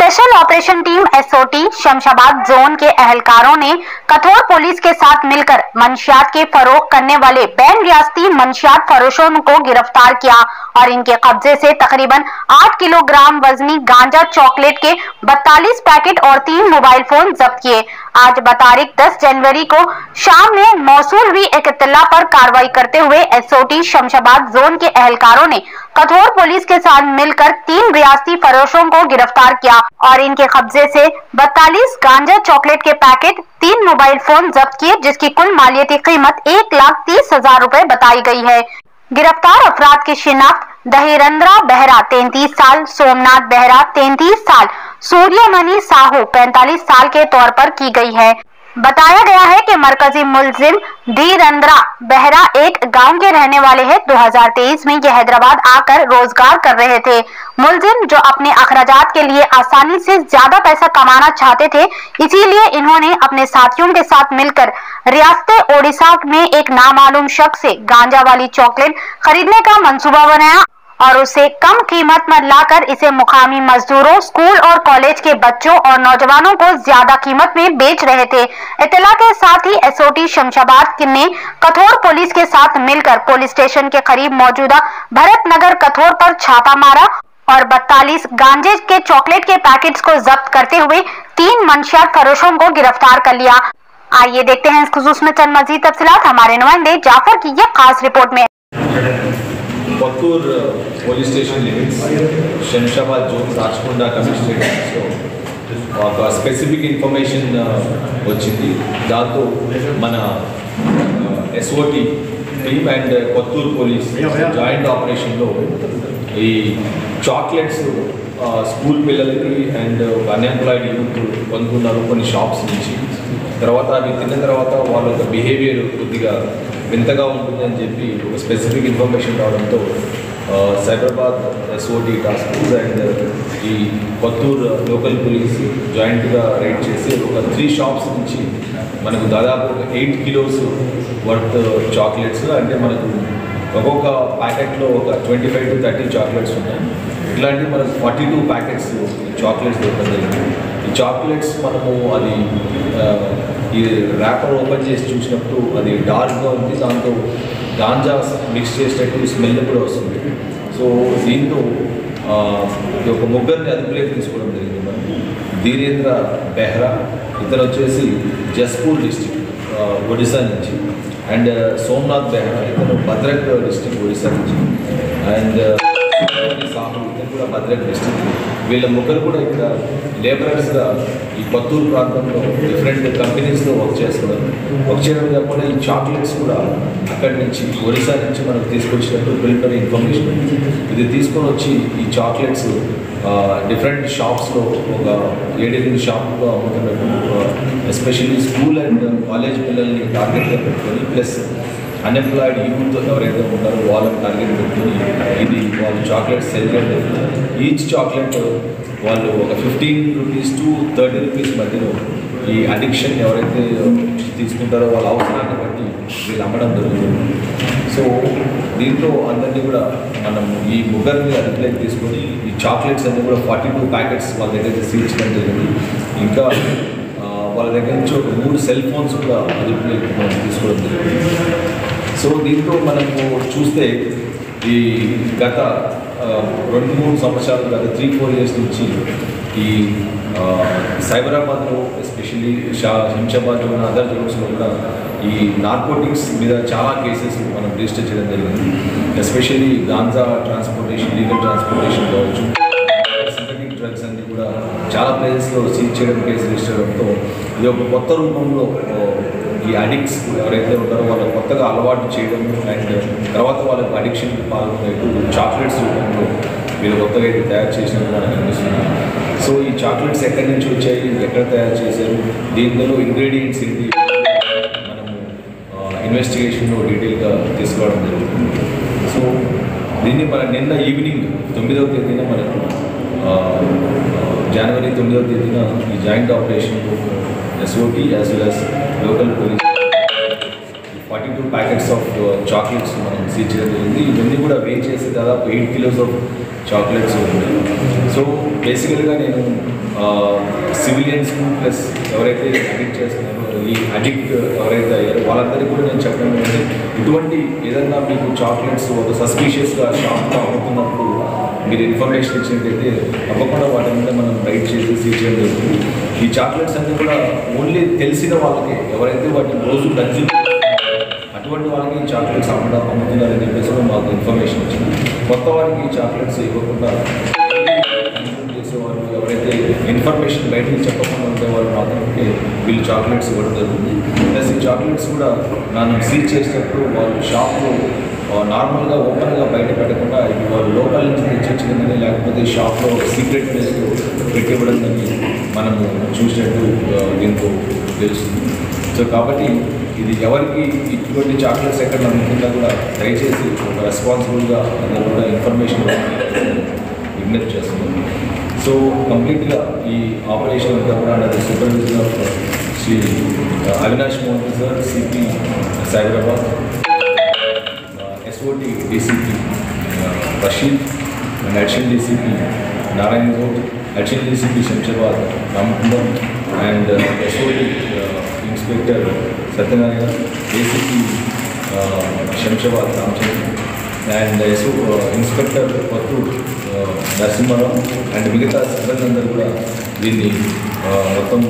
Special operation team SOT Shamshabad zone के अहलकारों ने कठोर पुलिस के साथ मिलकर मंशियात के फरोख करने वाले बैन रियासती मंशियात फरोशों को गिरफ्तार किया और इनके कब्जे से तकरीबन 8 किलोग्राम वजनी गांजा चॉकलेट के 42 पैकेट और 3 मोबाइल फोन जब्त किए। आज बतारीख 10 जनवरी को शाम में मौसूल हुई एक इत्तला पर कार्रवाई करते हुए एसओटी शमशाबाद जोन के अहलकारों ने कठोर पुलिस के साथ मिलकर 3 रियासती फरोशों को गिरफ्तार किया और इनके कब्जे से 42 गांजा चॉकलेट के पैकेट, 3 मोबाइल फोन जब्त किए, जिसकी कुल मालियती कीमत 1,30,000 रुपए बताई गई है। गिरफ्तार अफराद की शिनाख्त दहिरंद्रा बेहरा 33 साल, सोमनाथ बेहरा 33 साल, सूर्यमणि साहू 45 साल के तौर पर की गई है। बताया गया है कि मरकजी मुलजिम धीरंद्रा बेहरा एक गांव के रहने वाले हैं। 2023 में ये हैदराबाद आकर रोजगार कर रहे थे। मुलजिम जो अपने अखराजात के लिए आसानी से ज्यादा पैसा कमाना चाहते थे, इसीलिए इन्होंने अपने साथियों के साथ मिलकर रियासत ओडिशा में एक नामालूम शख्स से गांजा वाली चॉकलेट खरीदने का मंसूबा बनाया और उसे कम कीमत में लाकर इसे मुकामी मजदूरों, स्कूल और कॉलेज के बच्चों और नौजवानों को ज्यादा कीमत में बेच रहे थे। इत्तला के साथ ही एसओटी शमशाबाद ने कठोर पुलिस के साथ मिलकर पुलिस स्टेशन के करीब मौजूदा भरत नगर कठोर पर छापा मारा और 42 गांजे के चॉकलेट के पैकेट्स को जब्त करते हुए 3 मंशियात फरोशों को गिरफ्तार कर लिया। आइए देखते हैं इस खुसूस में चंद मजीद तफसीलात हमारे नुमाइंदे जाफर की ये खास रिपोर्ट में। Kothur police station limits Shamshabad zone Rachakonda కమిషనరేట్స్లో ఒక స్పెసిఫిక్ ఇన్ఫర్మేషన్ వచ్చింది. దాంతో మన SOT team and Kothur police joint ఆపరేషన్లో ఈ చాక్లెట్స్ స్కూల్ పిల్లలకి అండ్ అన్ఎంప్లాయిడ్ యూత్ పొందుతున్నారు కొన్ని షాప్స్ నుంచి. తర్వాత అవి తిన్న తర్వాత వాళ్ళ యొక్క బిహేవియర్ కొద్దిగా వింతగా ఉంటుందని చెప్పి ఒక స్పెసిఫిక్ ఇన్ఫర్మేషన్ రావడంతో Cyberabad SOT task force and ఈ కొత్తూర్ లోకల్ పోలీస్ జాయింట్గా రైడ్ చేసి ఒక 3 షాప్స్ నుంచి మనకు దాదాపు 8 కిలోస్ వర్త్ చాక్లెట్స్, అంటే మనకు ఒక్కొక్క ప్యాకెట్లో ఒక 25 to 30 చాక్లెట్స్ ఉన్నాయి. ఇట్లాంటి మనకు 42 ప్యాకెట్స్ చాక్లెట్స్ దొరకలేదు. ఈ చాక్లెట్స్ మనము అది ఈ ర్యాపర్ ఓపెన్ చేసి చూసినప్పుడు అది డార్క్గా ఉంది, దాంతో గాంజా మిక్స్ చేసేటట్టు స్మెల్ కూడా వస్తుంది. సో దీంతో ఒక ముగ్గురిని అదుపులోకి తీసుకోవడం జరిగింది. మనం ధీరేంద్ర బెహ్రా, ఇతను వచ్చేసి జస్పూర్ డిస్ట్రిక్ట్ ఒడిశా నుంచి, అండ్ సోమనాథ్ బెహ్రా ఇతను భద్రక్ డిస్ట్రిక్ట్ ఒడిశా నుంచి, అండ్ సాహు ఇతను కూడా భద్రక్ డిస్ట్రిక్ట్. వీళ్ళ ముగ్గురు కూడా ఇక్కడ లేబరర్స్గా ఈ కొత్తూరు ప్రాంతంలో డిఫరెంట్ కంపెనీస్లో వర్క్ చేస్తున్నారు. వర్క్ చేయడం కాకుండా ఈ చాక్లెట్స్ కూడా అక్కడి నుంచి ఒడిశా నుంచి మనకు తీసుకొచ్చినట్టు ప్రిలిమినరీ ఇన్ఫర్మేషన్. ఇది తీసుకొని వచ్చి ఈ చాక్లెట్స్ డిఫరెంట్ షాప్స్లో ఒక 7-8 షాపుల్లో అమ్ముతున్నట్టు, ఎస్పెషల్లీ స్కూల్ అండ్ కాలేజ్ పిల్లల్ని టార్గెట్గా పెట్టుకొని ప్లస్ అన్ఎంప్లాయిడ్ యూత్ ఎవరైతే ఉంటారో వాళ్ళని టార్గెట్ పెట్టుకుని ఇది వాళ్ళు చాక్లెట్స్ సెల్ చేయడం. ఈచ్ చాక్లెట్ వాళ్ళు ఒక 15 రూపీస్ to 30 రూపీస్ మధ్యలో ఈ అడిక్షన్ ఎవరైతే తీసుకుంటారో వాళ్ళ అవసరాన్ని బట్టి వీళ్ళు అమ్మడం జరుగుతుంది. సో దీంట్లో అందరినీ కూడా మనం ఈ ముగ్గురిని అదుపులోకి తీసుకొని ఈ చాక్లెట్స్ అన్నీ కూడా 42 ప్యాకెట్స్ వాళ్ళ దగ్గర సీజ్ చేయడం జరిగింది. ఇంకా వాళ్ళ దగ్గర నుంచి ఒక 3 సెల్ ఫోన్స్ కూడా అదుపులోకి మనం తీసుకోవడం జరిగింది. సో దీంట్లో మనము చూస్తే ఈ గత 2-3 సంవత్సరాలు, గత 3-4 ఇయర్స్ నుంచి ఈ సైబరాబాద్లో ఎస్పెషల్లీ శంషాబాద్ జోన్, అదర్ జోన్స్లో కూడా ఈ నార్కోటిక్స్ మీద చాలా కేసెస్ మనం రిజిస్టర్ చేయడం జరిగింది. Especially ganja transportation, legal transportation కావచ్చు, సింథటిక్ డ్రగ్స్ అన్నీ కూడా చాలా ప్లేసెస్లో సీజ్ చేయడం, కేసు రిజిస్టర్ అవడంతో ఇది ఒక కొత్త రూపంలో ఈ అడిక్ట్స్ ఎవరైతే ఉంటారో వాళ్ళకి కొత్తగా అలవాటు చేయడం అండ్ తర్వాత వాళ్ళకి అడిక్షన్కి పాల్గొనేట్టు చాక్లెట్స్ రూపంలో వీళ్ళు కొత్తగా అయితే తయారు చేసినట్టు మనకు అనిపిస్తుంది. సో ఈ చాక్లెట్స్ ఎక్కడి నుంచి వచ్చాయి, ఎక్కడ తయారు చేశారు, దీంట్లో ఇంగ్రీడియంట్స్ ఏంటి మనము ఇన్వెస్టిగేషన్లో డీటెయిల్గా తీసుకోవడం జరుగుతుంది. సో దీన్ని మన నిన్న ఈవినింగ్ 9వ తేదీన మనకు జనవరి 9వ తేదీన ఈ joint operation SOT as well as local police 42 packets of chocolates మనం సీజ్ చేయడం జరిగింది. ఇవన్నీ కూడా వెయిట్ చేసి దాదాపు 8 కిలోస్ ఆఫ్ చాక్లెట్స్ ఉన్నాయి. సో బేసికల్గా నేను సివిలియన్స్ ప్లస్ ఎవరైతే అడిక్ట్ చేస్తున్నారో ఈ అడిక్ట్ ఎవరైతే అయ్యారో వాళ్ళందరికీ కూడా నేను చెప్పడం ఏంటంటే ఇటువంటి ఏదన్నా మీకు చాక్లెట్స్ ఒక సస్పీషియస్గా షాప్లో అమ్ముతున్నప్పుడు మీరు ఇన్ఫర్మేషన్ ఇచ్చినట్టయితే తప్పకుండా వాటి మీద మనం రైడ్ చేసి సీజ్ చేయడం జరుగుతుంది. ఈ చాక్లెట్స్ అన్నీ కూడా ఓన్లీ తెలిసిన వాళ్ళకి ఎవరైతే వాటిని రోజు కన్జ్యూమ్ అటువంటి వాళ్ళకి ఈ చాక్లెట్స్ అమ్ముతున్నారని చెప్పేసి మాకు ఇన్ఫర్మేషన్ వచ్చింది. కొత్త వారికి ఈ చాక్లెట్స్ ఇవ్వకుండా కన్జ్యూమ్ చేసేవాళ్ళు ఎవరైతే ఇన్ఫర్మేషన్ బయటకు చెప్పకుండా ఉండేవాళ్ళు మాత్రమే వీళ్ళు చాక్లెట్స్ ఇవ్వడం జరుగుతుంది. ప్లస్ ఈ చాక్లెట్స్ కూడా నన్ను సీజ్ చేసినప్పుడు వాళ్ళు షాప్లో నార్మల్గా ఓపెన్గా బయట పెట్టకుండా ఇది వాళ్ళు లోకల్ నుంచి తెచ్చిందని లేకపోతే షాప్లో సీక్రెట్ ప్లేస్లో పెట్టివ్వడం అని మనము చూసినట్టు దీంతో తెలుస్తుంది. సో కాబట్టి ఇది ఎవరికి ఇటువంటి చాక్లెట్స్ ఎక్కడ అమ్ముతుందా కూడా దయచేసి ఒక రెస్పాన్సిబుల్గా అందరూ కూడా ఇన్ఫర్మేషన్ విజ్ఞప్తి చేస్తున్నాం. సో కంప్లీట్గా ఈ ఆపరేషన్ అంతా కూడా under supervision of Shri Avinash Mohan sir, CP Cyberabad, SOT DCP Rashid, and Additional DCP Narayan Ghosh, Additional DCP Shamshabad Ramkundam, and SOT Inspector Satyanarayana, ACP Shamshabad Ramchandra, and Inspector Pattur Narasimharam, and మిగతా సిబ్బంది కూడా దీన్ని మొత్తం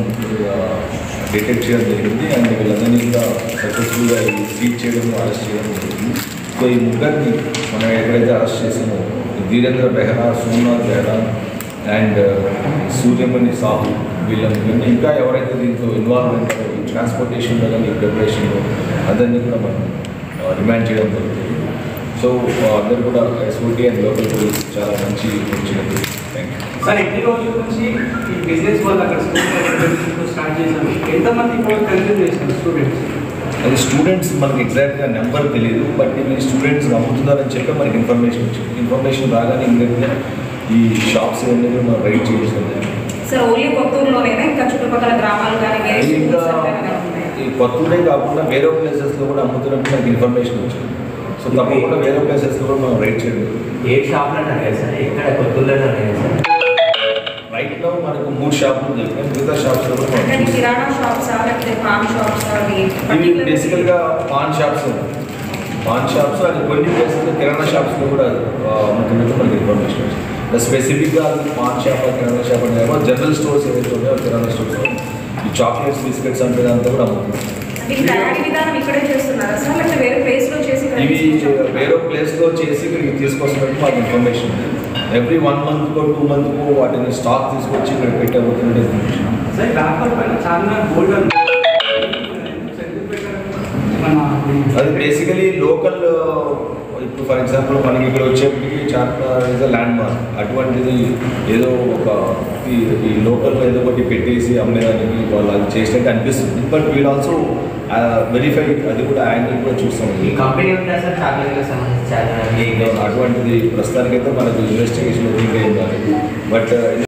detect చేయడం జరిగింది. And వీళ్ళందరినీ కూడా సక్సెస్ఫుల్గా సీజ్ చేయడం, అరెస్ట్ చేయడం జరిగింది. సో ఈ ముగ్గురిని మనం ఎక్కడైతే అరెస్ట్ చేసామో వీరేంద్ర బెహ్రా, సోమనాథ్ బెహ్రా అండ్ సూర్యమణి సాహు వీళ్ళని ఇంకా ఎవరైతే దీంతో ఇన్వాల్వ్ ఉంటారో ఈ ట్రాన్స్పోర్టేషన్లో కానీ ప్రిపరేషన్లో అందరినీ కూడా మనం రిమాండ్ చేయడం జరుగుతుంది. సో అందరూ కూడా SOT అండ్ లోకల్ పోలీస్ చాలా మంచి వచ్చినట్టు. Thank you sir. ఎన్ని రోజుల నుంచి ఈ బిజినెస్ వాళ్ళు అక్కడ స్టార్ట్ చేశారు? ఎంతమంది కన్జ్యూమ్ చేశారు స్టూడెంట్స్? అది స్టూడెంట్స్ మనకి ఎగ్జాక్ట్గా నెంబర్ తెలియదు, బట్ ఈ స్టూడెంట్స్ అమ్ముతున్నారని చెప్పి మనకి ఇన్ఫర్మేషన్ వచ్చింది. ఇన్ఫర్మేషన్ రాగానే ఇమ్మీడియట్గా ఈ షాప్స్ అన్నీ కూడా మనం రైడ్ చేస్తుంది. సార్ ఓన్లీ కొత్తూరులోనేనా ఇంకా చుట్టుపక్కల గ్రామాలు కానీ ఇంకా ఈ కొత్తూరే కాకుండా వేరే ప్లేసెస్లో కూడా అమ్ముతున్నట్టు మనకి ఇన్ఫర్మేషన్ వచ్చింది. సో తప్పకుండా వేరే ప్లేసెస్లో కూడా మనం రైడ్ చేయండి. ఏ షాప్లో అన్నారు సార్? ఎక్కడ కొత్తూరులోనే ఉన్నాయి సార్? రైట్లో మనకు 3 షాపులు చెప్పాం. మిగతా షాప్స్లో కూడా మనం కిరాణా షాప్స్ లేకపోతే పాన్ షాప్స్ ఇవి బేసికల్గా పాన్ షాప్స్ అది కొన్ని ప్లేసెస్లో కిరాణా షాప్స్లో కూడా అమ్ముతున్నట్టు మనకి ఇన్ఫర్మేషన్ వచ్చింది. స్పెసిఫిక్గా అది పాన్ షాప్, కిరాణా షాప్ అంటే జనరల్ స్టోర్స్ ఏవైతే ఉన్నాయో కిరాణా స్టోర్స్ ఈ చాక్లెట్స్, బిస్కెట్స్ అంటే అంతా కూడా అమ్ముతుంది. ఇక్కడే చేస్తున్నారా సార్ లేకపోతే వేరే ప్లేస్లో చేసి? ఇవి వేరే ప్లేస్లో చేసి ఇక్కడికి తీసుకొస్తున్నట్టు మాకు ఇన్ఫర్మేషన్ ఉంది. ఎవ్రీ 1 మంత్కో 2 మంత్కో వాటిని స్టాక్ తీసుకొచ్చి ఇక్కడ పెట్టబోతున్నట్టు ఇన్ఫర్మేషన్. సార్ వ్యాపార పైన చాలా గోల్డ్ అది బేసికలీ లోకల్. ఇప్పుడు ఫర్ ఎగ్జాంపుల్ మనకి ఇక్కడ వచ్చేప్పటికి Charminar is a land mark. అటువంటిది ఏదో ఒక ఈ లోకల్లో ఏదో ఒకటి పెట్టేసి అమ్మేదానికి వాళ్ళు అది చేసినట్టు అనిపిస్తుంది. బట్ వీల్ ఆల్సో వెరిఫై, అది కూడా యాంగిల్ కూడా చూస్తాం. ఈ కంపెనీ ఉంటా సార్ చాక్లెట్కి సంబంధించి అటువంటిది ప్రస్తుతానికైతే మనకు ఇన్వెస్టిగేషన్ ఇంకా ఏం కాలేదు. బట్